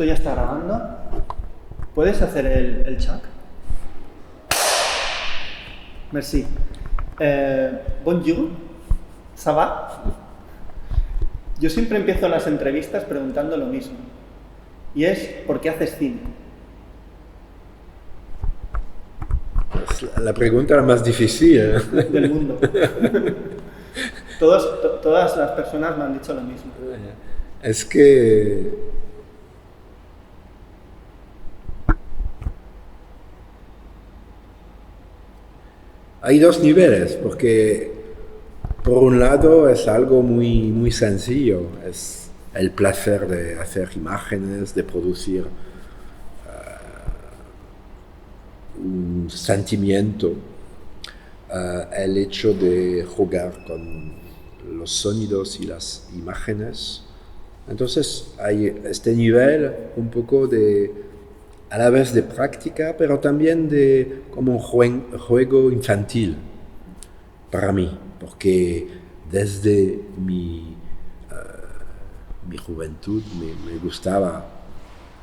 Esto ya está grabando. ¿Puedes hacer el chat? Merci. Bonjour. ¿Ça va? Yo siempre empiezo las entrevistas preguntando lo mismo. Y es, ¿por qué haces cine? Es la pregunta más difícil del mundo. Todas las personas me han dicho lo mismo. Es que hay dos niveles, porque por un lado es algo muy sencillo, es el placer de hacer imágenes, de producir un sentimiento, el hecho de jugar con los sonidos y las imágenes. Entonces hay este nivel un poco a la vez de práctica, pero también de como un juego infantil para mí, porque desde mi juventud me gustaba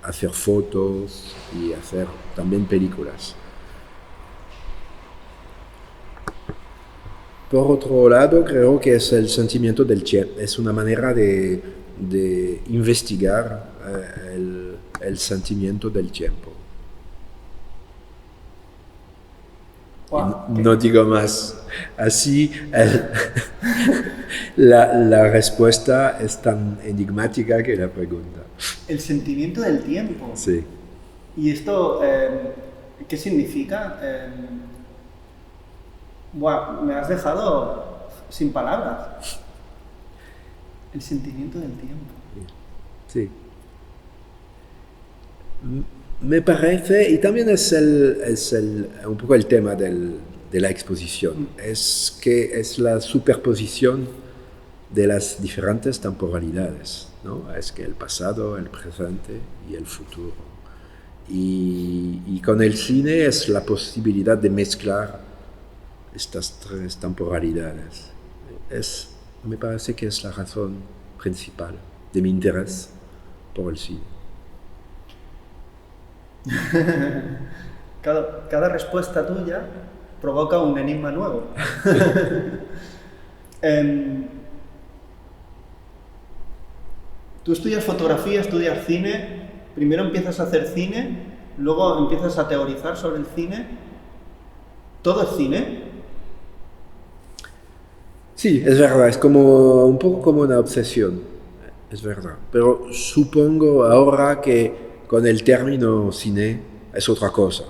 hacer fotos y hacer también películas. Por otro lado, creo que es el sentimiento del tiempo, es una manera de investigar el sentimiento del tiempo. Wow, No digo más. Así, la respuesta es tan enigmática que la pregunta. el sentimiento del tiempo. Sí. ¿Y esto qué significa? Buah, me has dejado sin palabras. El sentimiento del tiempo. Sí. Me parece, y también es un poco el tema de la exposición, es que es la superposición de las diferentes temporalidades, ¿no? Es que el pasado, el presente y el futuro. Y con el cine es la posibilidad de mezclar estas tres temporalidades. Me parece que es la razón principal de mi interés por el cine. Cada respuesta tuya provoca un enigma nuevo. Tú estudias fotografía, estudias cine, primero empiezas a hacer cine, luego empiezas a teorizar sobre el cine. ¿Todo es cine? Sí, es verdad, es como un poco como una obsesión, es verdad. Pero supongo ahora que con el término cine es otra cosa.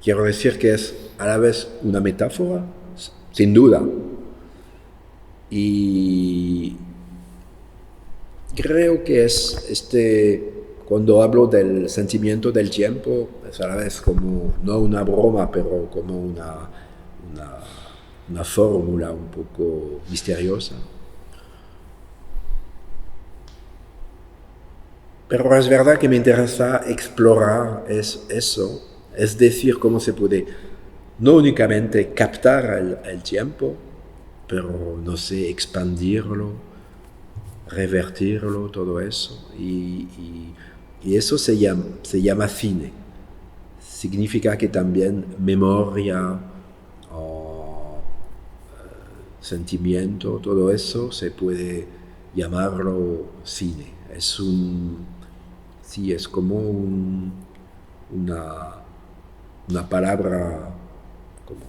Quiero decir que es a la vez una metáfora, sin duda. Y creo que es cuando hablo del sentimiento del tiempo, es a la vez como, no una broma, pero como una fórmula un poco misteriosa. Pero es verdad que me interesa explorar eso, es decir, cómo se puede no únicamente captar el tiempo, pero no sé, expandirlo, revertirlo, todo eso. Y eso se llama cine. Significa que también memoria o sentimiento, todo eso se puede llamarlo cine. Es como una palabra como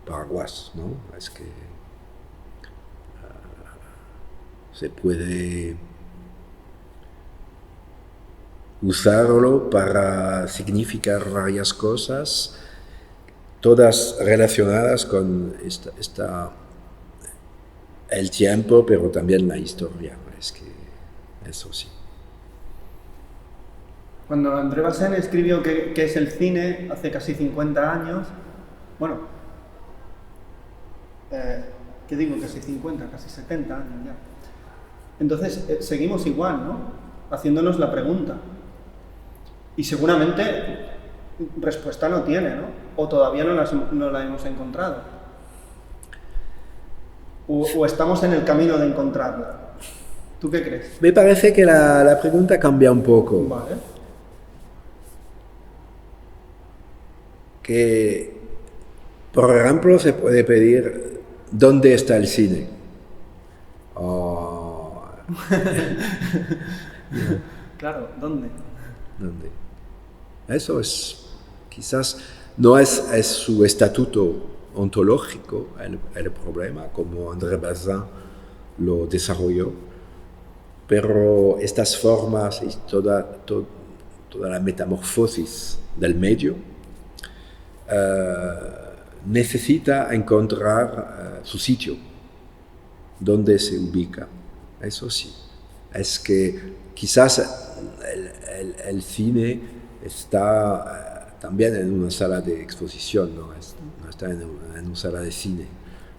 paraguas, ¿no? Es que se puede usarlo para significar varias cosas, todas relacionadas con el tiempo, pero también la historia. Es que eso sí. Cuando André Bazin escribió qué es el cine hace casi 50 años, bueno, ¿qué digo? Casi 50, casi 70 años ya. Entonces, seguimos igual, ¿no? Haciéndonos la pregunta. Y seguramente respuesta no tiene, ¿no? O todavía no la hemos encontrado. O estamos en el camino de encontrarla. ¿Tú qué crees? Me parece que la pregunta cambia un poco. Vale. Que, por ejemplo, se puede pedir ¿dónde está el cine? O, Claro, ¿dónde? ¿dónde? Eso es, quizás no es su estatuto ontológico el problema, como André Bazin lo desarrolló, pero estas formas y toda la metamorfosis del medio necesita encontrar su sitio, donde se ubica. Eso sí, es que quizás el cine está también en una sala de exposición, no está en una sala de cine,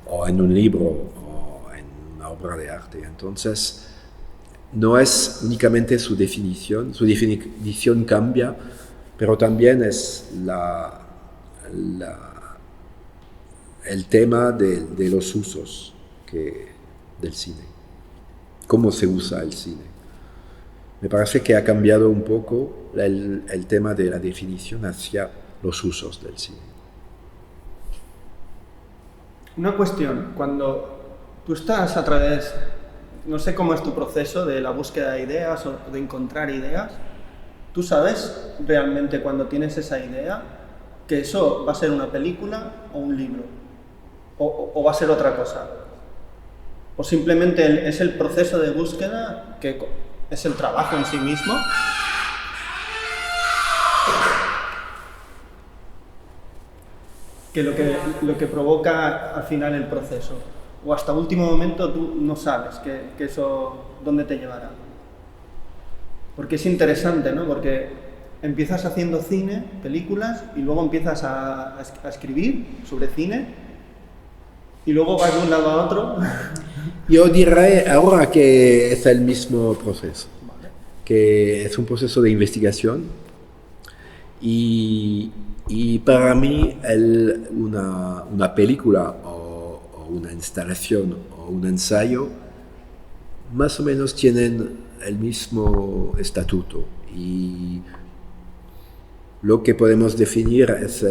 o en un libro, o en una obra de arte. Entonces, no es únicamente su definición cambia, pero también es el tema de los usos del cine, cómo se usa el cine. Me parece que ha cambiado un poco el tema de la definición hacia los usos del cine. Una cuestión, cuando tú estás a través, no sé cómo es tu proceso de la búsqueda de ideas o de encontrar ideas, ¿tú sabes realmente cuando tienes esa idea que eso va a ser una película o un libro? ¿O va a ser otra cosa? ¿O simplemente es el proceso de búsqueda que es el trabajo en sí mismo? Que lo que provoca al final el proceso. O hasta último momento tú no sabes que eso dónde te llevará. Porque es interesante, ¿no? Porque empiezas haciendo cine, películas, y luego empiezas a escribir sobre cine, y luego vas de un lado a otro. Yo diré ahora que es el mismo proceso, que es un proceso de investigación y para mí una película o una instalación o un ensayo más o menos tienen el mismo estatuto y lo que podemos definir es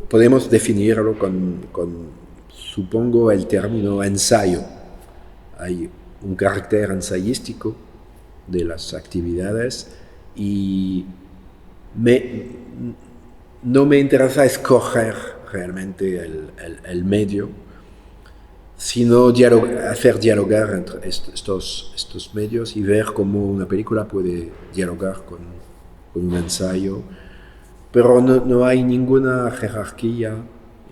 podemos definirlo con supongo el término ensayo. Hay un carácter ensayístico de las actividades y no me interesa escoger realmente el medio, sino hacer dialogar entre estos medios y ver cómo una película puede dialogar con un ensayo, pero no hay ninguna jerarquía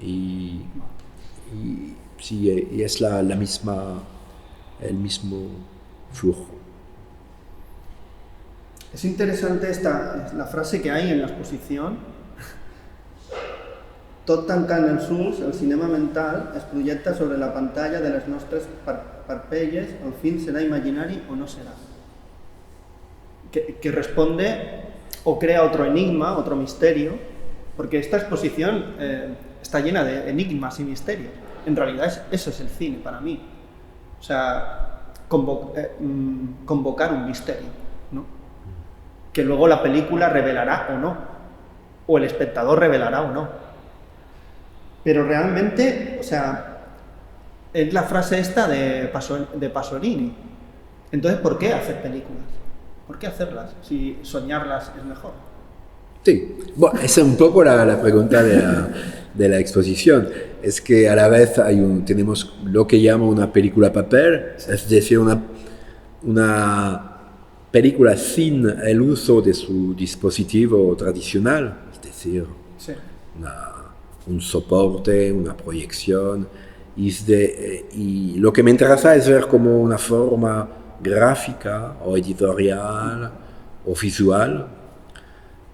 y es el mismo flujo. Es interesante la frase que hay en la exposición. Tot tancant els ulls, el cinema mental es projecta sobre la pantalla de les nostres parpelles, el film serà imaginari o no será. Que responde o crea otro enigma, otro misterio, porque esta exposición está llena de enigmas y misterios. En realidad eso es el cine para mí. O sea, convocar un misterio, ¿no? Que luego la película revelará o no, o el espectador revelará o no. Pero realmente, o sea, es la frase esta de Pasolini. Entonces, ¿por qué hacer películas? ¿Por qué hacerlas si soñarlas es mejor? Sí, bueno, esa es un poco la pregunta de la exposición. Es que a la vez tenemos lo que llama una película papel, es decir, una película sin el uso de su dispositivo tradicional, es decir, sí, un soporte, una proyección, y lo que me interesa es ver como una forma gráfica o editorial o visual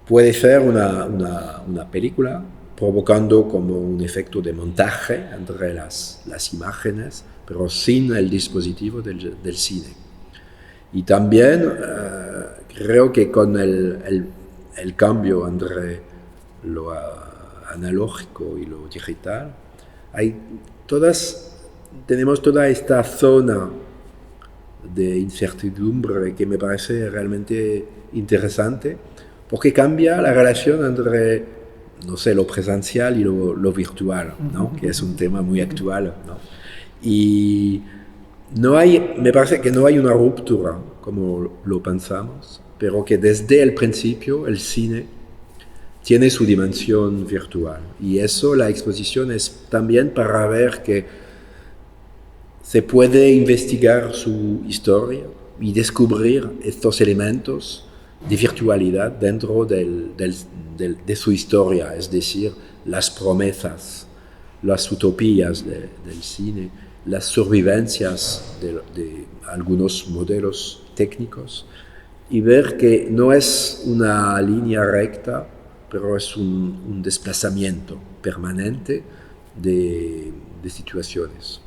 puede ser una película provocando como un efecto de montaje entre las imágenes, pero sin el dispositivo del cine. Y también creo que con el cambio entre lo analógico y lo digital, tenemos toda esta zona de incertidumbre que me parece realmente interesante, porque cambia la relación entre, no sé, lo presencial y lo virtual, ¿no? Que es un tema muy actual, ¿no? Y me parece que no hay una ruptura como lo pensamos, pero que desde el principio el cine tiene su dimensión virtual. Y eso, la exposición es también para ver que se puede investigar su historia y descubrir estos elementos de virtualidad dentro de su historia, es decir, las promesas, las utopías del cine, las sobrevivencias de algunos modelos técnicos, y ver que no es una línea recta, pero es un desplazamiento permanente de situaciones.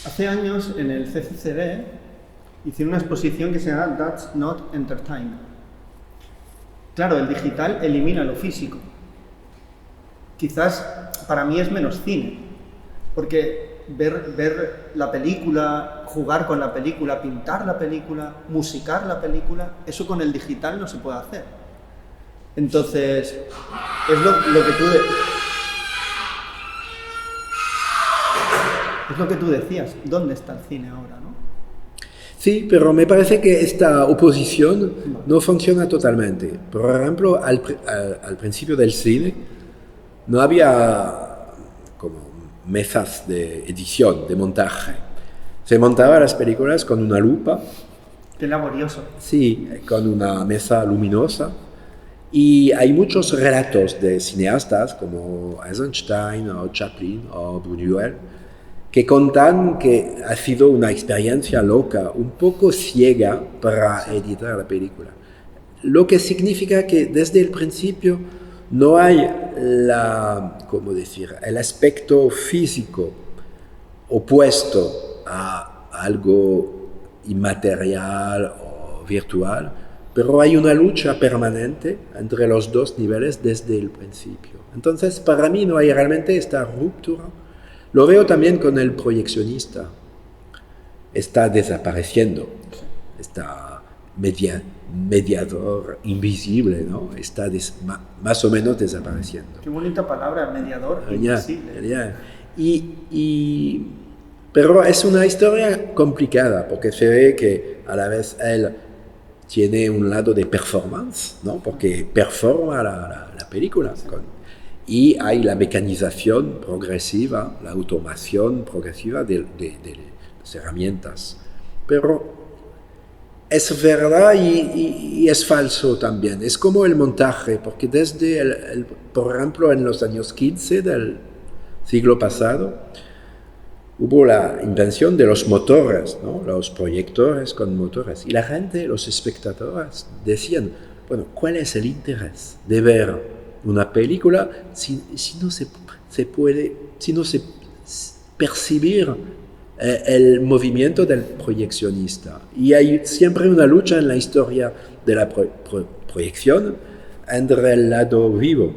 Hace años en el CCCB hicieron una exposición que se llama That's Not Entertainment. Claro, el digital elimina lo físico. Quizás para mí es menos cine, porque ver la película, jugar con la película, pintar la película, musicar la película, eso con el digital no se puede hacer. Entonces, es lo que tú decías, ¿dónde está el cine ahora, no? Sí, pero me parece que esta oposición no funciona totalmente. Por ejemplo, al principio del cine no había como mesas de edición, de montaje. Se montaba las películas con una lupa. Qué laborioso. Sí, con una mesa luminosa. Y hay muchos relatos de cineastas como Eisenstein o Chaplin o Buñuel que contan que ha sido una experiencia loca, un poco ciega para editar la película. Lo que significa que desde el principio no hay el aspecto físico opuesto a algo inmaterial o virtual, pero hay una lucha permanente entre los dos niveles desde el principio. Entonces, para mí no hay realmente esta ruptura. Lo veo también con el proyeccionista. Está desapareciendo. Está mediador invisible, ¿no? Está más o menos desapareciendo. Qué bonita palabra, mediador invisible. Pero es una historia complicada, porque se ve que a la vez él tiene un lado de performance, ¿no? Porque performa la película. Sí. Y hay la mecanización progresiva, la automación progresiva de las herramientas. Pero es verdad y es falso también. Es como el montaje, porque desde, por ejemplo, en los años 15 del siglo pasado, hubo la invención de los motores, ¿no? Los proyectores con motores. Y la gente, los espectadores, decían, bueno, ¿cuál es el interés de ver una película si no se puede percibir el movimiento del proyeccionista? Y hay siempre una lucha en la historia de la proyección entre el lado vivo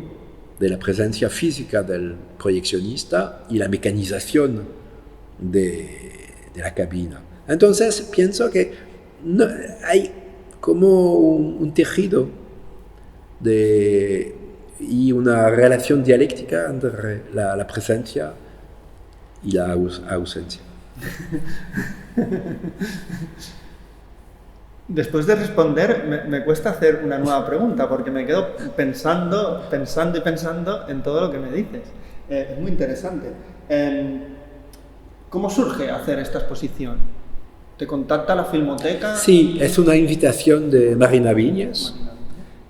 de la presencia física del proyeccionista y la mecanización de la cabina. Entonces pienso que no, hay como un tejido y una relación dialéctica entre la presencia y la ausencia. Después de responder, me cuesta hacer una nueva pregunta, porque me quedo pensando en todo lo que me dices. Es muy interesante. ¿Cómo surge hacer esta exposición? ¿Te contacta la Filmoteca? Sí, es una invitación de Marina Viñas,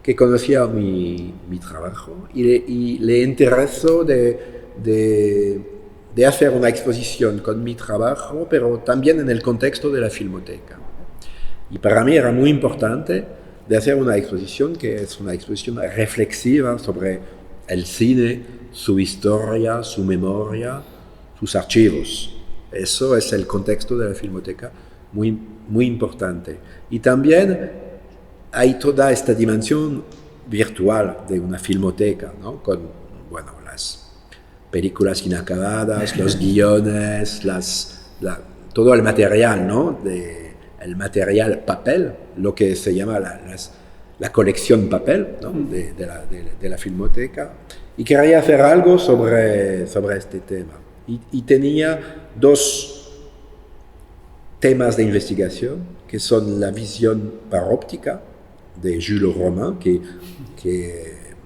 que conocía mi trabajo y le interesó de hacer una exposición con mi trabajo, pero también en el contexto de la Filmoteca. Y para mí era muy importante de hacer una exposición que es una exposición reflexiva sobre el cine, su historia, su memoria, sus archivos. Eso es el contexto de la Filmoteca, muy, muy importante. Y también hay toda esta dimensión virtual de una filmoteca, ¿no? Con, bueno, las películas inacabadas, los guiones, todo el material, ¿no? El material papel, lo que se llama la colección papel, ¿no? de la Filmoteca, y quería hacer algo sobre este tema. Y tenía dos temas de investigación, que son la visión paróptica de Jules Romain, que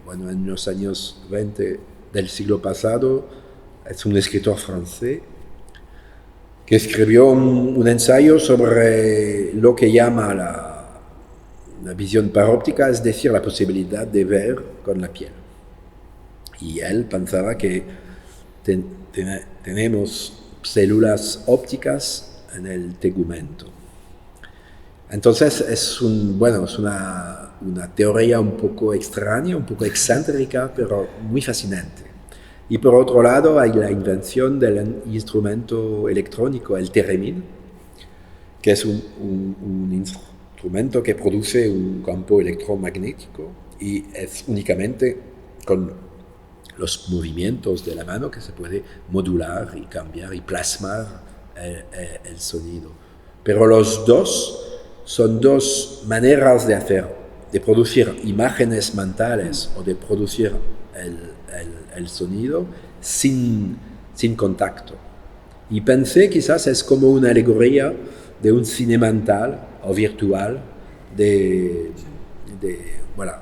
bueno, en los años 20 del siglo pasado es un escritor francés que escribió un ensayo sobre lo que llama la visión paróptica, es decir, la posibilidad de ver con la piel. Y él pensaba que tenemos células ópticas en el tegumento. Entonces es una teoría un poco extraña, un poco excéntrica, pero muy fascinante. Y por otro lado hay la invención del instrumento electrónico, el Theremin, que es un instrumento que produce un campo electromagnético y es únicamente con los movimientos de la mano que se puede modular y cambiar y plasmar el sonido. Pero los dos son dos maneras de producir imágenes mentales o de producir el sonido sin contacto. Y pensé quizás es como una alegoría de un cine mental o virtual bueno,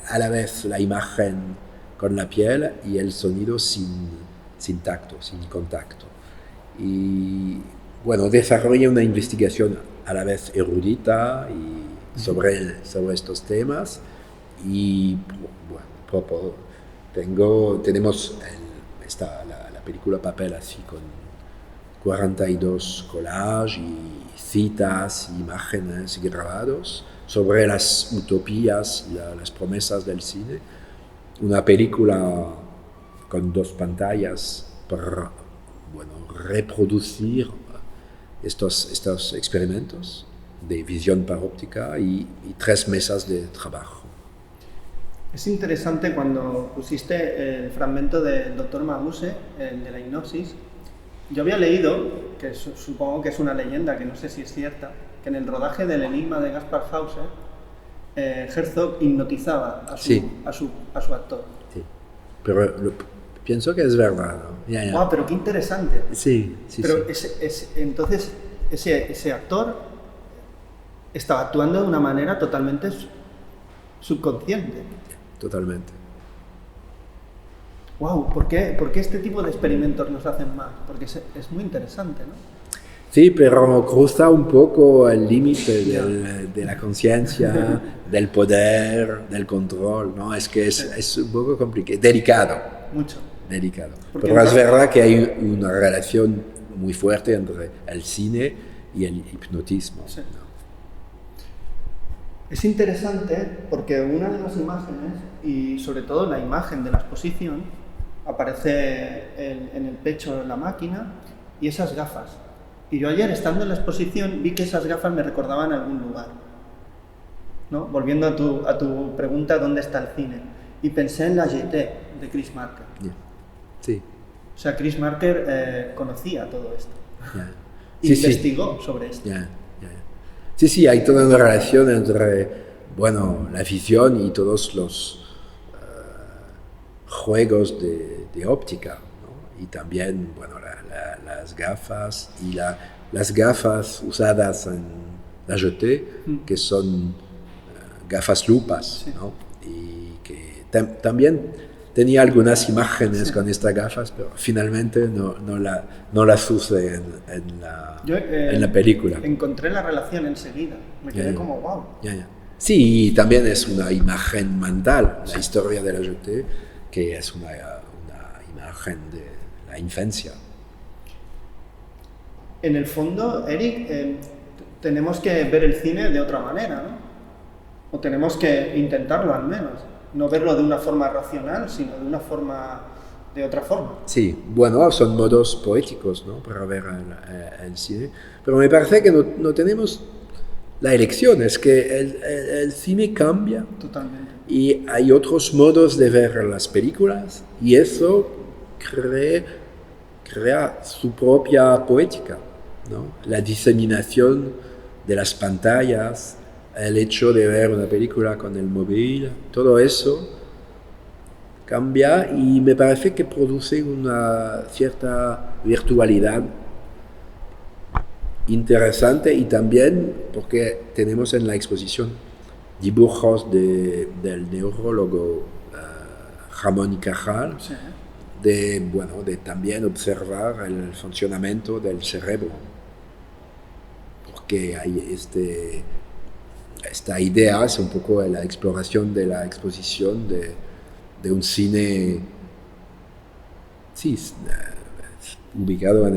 a la vez la imagen con la piel y el sonido sin tacto, sin contacto. Y bueno, desarrollé una investigación a la vez erudita y sobre estos temas y bueno, tenemos la película Papel así con 42 collages y citas, imágenes y grabados sobre las utopías y las promesas del cine. Una película con 2 pantallas para reproducir estos experimentos de visión paróptica y 3 mesas de trabajo. Es interesante cuando pusiste el fragmento del Dr. Mabuse, el de la hipnosis. Yo había leído, que supongo que es una leyenda, que no sé si es cierta, que en el rodaje del Enigma de Gaspar Hauser, Herzog hipnotizaba a su actor. Sí, pero pienso que es verdad, ¿no? Ya. Wow, pero qué interesante. Sí. Pero entonces ese actor estaba actuando de una manera totalmente subconsciente. Totalmente. Wow, ¿por qué este tipo de experimentos nos hacen más? Porque es muy interesante, ¿no? Sí, pero cruza un poco el límite de la conciencia, del poder, del control, ¿no? Es que es un poco complicado, delicado. Mucho. Delicado. Pero es verdad que hay una relación muy fuerte entre el cine y el hipnotismo. Sí. ¿No? Es interesante porque una de las imágenes, y sobre todo la imagen de la exposición, aparece en el pecho de la máquina y esas gafas. Y yo ayer, estando en la exposición, vi que esas gafas me recordaban algún lugar, ¿no? Volviendo a tu pregunta, ¿dónde está el cine? Y pensé en La Jetée, de Chris Marker. Yeah. Sí. O sea, Chris Marker conocía todo esto. Yeah. Investigó sobre esto. Yeah. Sí, hay toda una relación entre, la visión y todos los juegos de óptica, ¿no? Y también, las gafas y las gafas usadas en La Jetée, que son gafas lupas, sí. ¿No? Y que también tenía algunas imágenes, sí, con estas gafas, pero finalmente no las usé en la película. Encontré la relación enseguida, me quedé como wow. Sí, y también es una imagen mental, la historia de La Jetée, que es una imagen de la infancia. En el fondo, Eric, tenemos que ver el cine de otra manera, ¿no? O tenemos que intentarlo al menos. No verlo de una forma racional, sino de otra forma. Sí, son modos poéticos, ¿no? Para ver el cine. Pero me parece que no tenemos la elección, es que el cine cambia. Totalmente. Y hay otros modos de ver las películas y eso crea su propia poética, ¿no? La diseminación de las pantallas, el hecho de ver una película con el móvil, todo eso cambia y me parece que produce una cierta virtualidad interesante y también porque tenemos en la exposición dibujos del neurólogo Ramón y Cajal, Sí. de también observar el funcionamiento del cerebro, porque hay esta idea, es un poco la exploración de la exposición de un cine, sí, ubicado en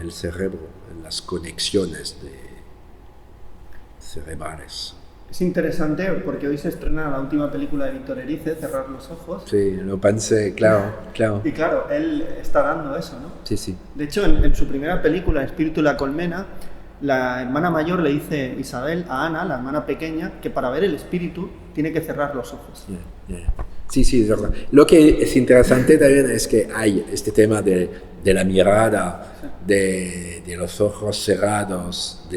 el cerebro, en las conexiones cerebrales. Es interesante porque hoy se estrena la última película de Víctor Erice, Cerrar los ojos. Sí, lo pensé, claro. Y claro, él está dando eso, ¿no? Sí, sí. De hecho, en su primera película, Espíritu y la colmena, la hermana mayor le dice Isabel a Ana, la hermana pequeña, que para ver el espíritu tiene que cerrar los ojos. Sí, sí, es verdad. Lo que es interesante también es que hay este tema de la mirada, de los ojos cerrados,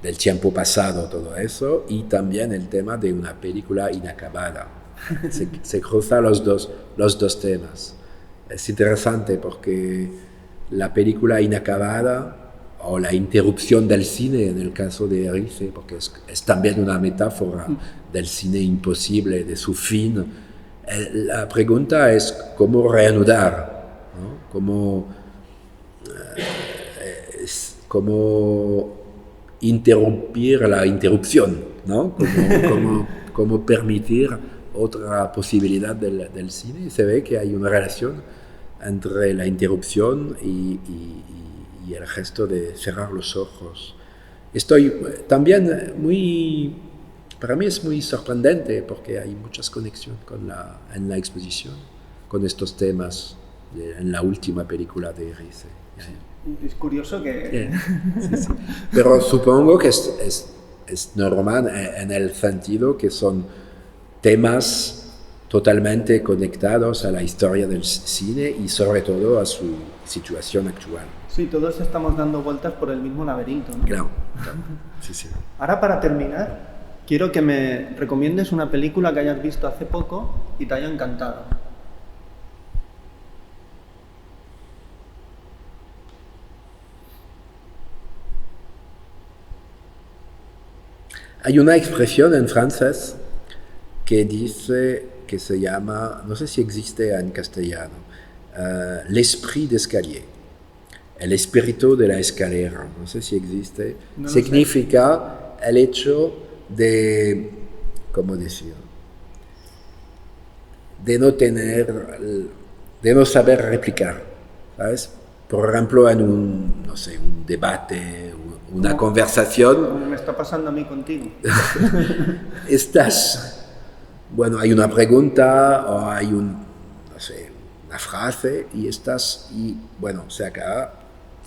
del tiempo pasado, todo eso, y también el tema de una película inacabada. Se cruzan los dos temas. Es interesante porque la película inacabada o la interrupción del cine, en el caso de Erice, porque es también una metáfora del cine imposible, de su fin. La pregunta es cómo reanudar, ¿no? Cómo interrumpir la interrupción, ¿no? Cómo permitir otra posibilidad del cine. Y se ve que hay una relación entre la interrupción y el gesto de cerrar los ojos. Estoy también para mí es muy sorprendente porque hay muchas conexiones en la exposición con estos temas en la última película de Erice. Es curioso que... Sí. Pero supongo que es normal en el sentido que son temas totalmente conectados a la historia del cine y sobre todo a su situación actual. Sí, todos estamos dando vueltas por el mismo laberinto, ¿no? Claro. Sí. Ahora, para terminar, quiero que me recomiendes una película que hayas visto hace poco y te haya encantado. Hay una expresión en francés que dice, que se llama, no sé si existe en castellano, l'esprit d'escalier, el espíritu de la escalera, no sé si existe. No Significa el hecho de, ¿cómo decir? De no saber replicar, ¿sabes? Por ejemplo, en un debate, una conversación. Como me está pasando a mí contigo. Hay una pregunta o hay una frase y se acaba.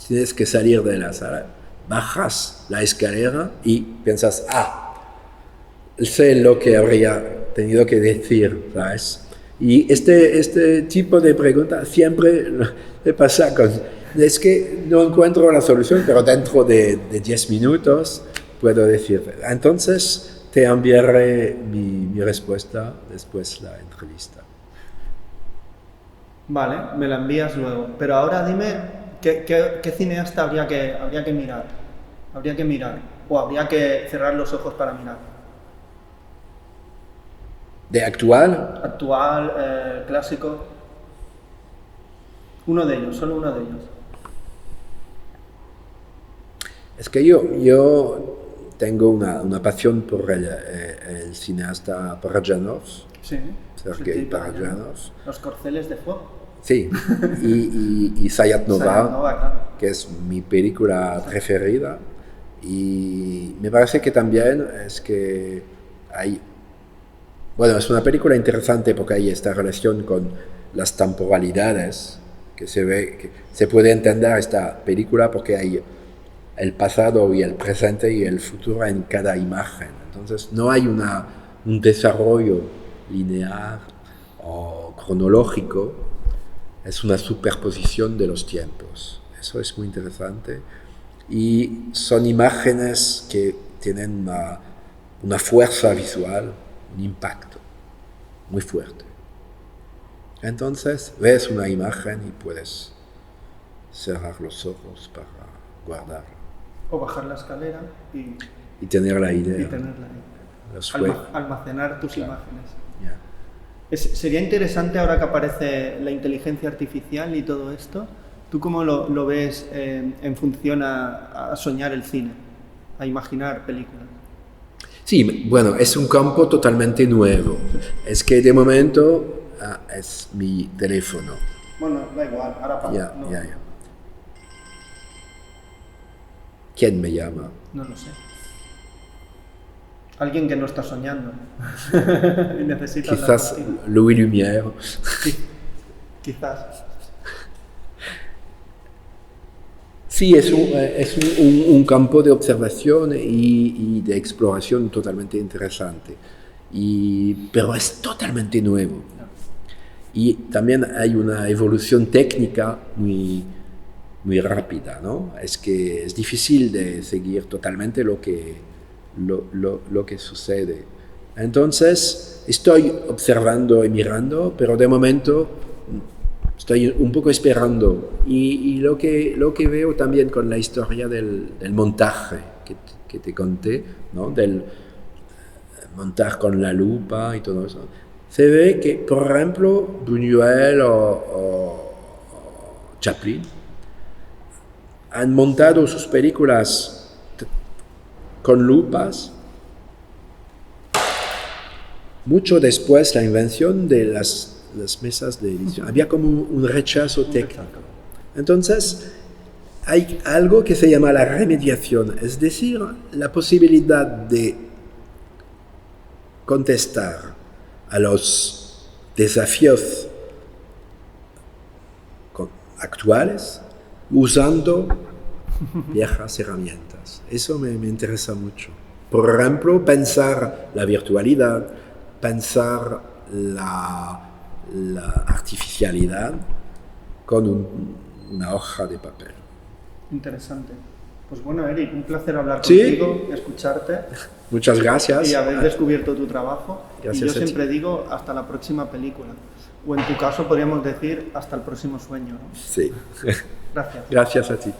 Tienes que salir de la sala, bajas la escalera y piensas, sé lo que habría tenido que decir, ¿sabes? Y este tipo de pregunta siempre me pasa es que no encuentro la solución, pero dentro de 10 minutos puedo decir. Entonces te enviaré mi respuesta después de la entrevista. Vale, me la envías luego. Pero ahora dime, ¿qué cineasta habría que mirar? ¿Habría que mirar? ¿O habría que cerrar los ojos para mirar? ¿De actual? Actual, clásico. Uno de ellos, solo uno de ellos. Es que yo tengo una pasión por el cineasta Parajanov, Sí. Sergei Parajanov. Los corceles de fuego. Sí, y Sayat-Nova, claro. que es mi película preferida. Y me parece que también es una película interesante porque hay esta relación con las temporalidades, que se puede entender esta película porque hay el pasado y el presente y el futuro en cada imagen. Entonces no hay un desarrollo lineal o cronológico, es una superposición de los tiempos. Eso es muy interesante. y son imágenes que tienen una fuerza visual, un impacto muy fuerte. Entonces ves una imagen y puedes cerrar los ojos para guardarla. O bajar la escalera y tener la idea. Almacenar tus imágenes. Yeah. Sería interesante ahora que aparece la inteligencia artificial y todo esto. ¿Tú cómo lo ves en función a soñar el cine, a imaginar películas? Sí, bueno, es un campo totalmente nuevo. Es que de momento es mi teléfono. Bueno, da igual, ahora pasa. Ya. ¿Quién me llama? No lo sé. Alguien que no está soñando y necesita quizás Louis Lumière. Quizás. Sí, es un campo de observación y de exploración totalmente interesante, pero es totalmente nuevo. Y también hay una evolución técnica muy rápida, ¿no? Es que es difícil de seguir totalmente lo que sucede. Entonces, estoy observando y mirando, pero de momento estoy un poco esperando. Y lo que veo también con la historia del montaje que te conté, ¿no? Del montar con la lupa y todo eso. Se ve que, por ejemplo, Buñuel o Chaplin han montado sus películas con lupas mucho después la invención de las mesas de edición. Había como un rechazo técnico. Entonces, hay algo que se llama la remediación, es decir, la posibilidad de contestar a los desafíos actuales usando viejas herramientas. Eso me interesa mucho. Por ejemplo, pensar la virtualidad, pensar la artificialidad con una hoja de papel. Interesante. Pues bueno, Eric, un placer hablar contigo, escucharte. Muchas gracias. Y haber descubierto tu trabajo. Gracias. Y yo siempre digo, hasta la próxima película. O en tu caso podríamos decir, hasta el próximo sueño, ¿no? Sí. Gracias. Gracias a ti.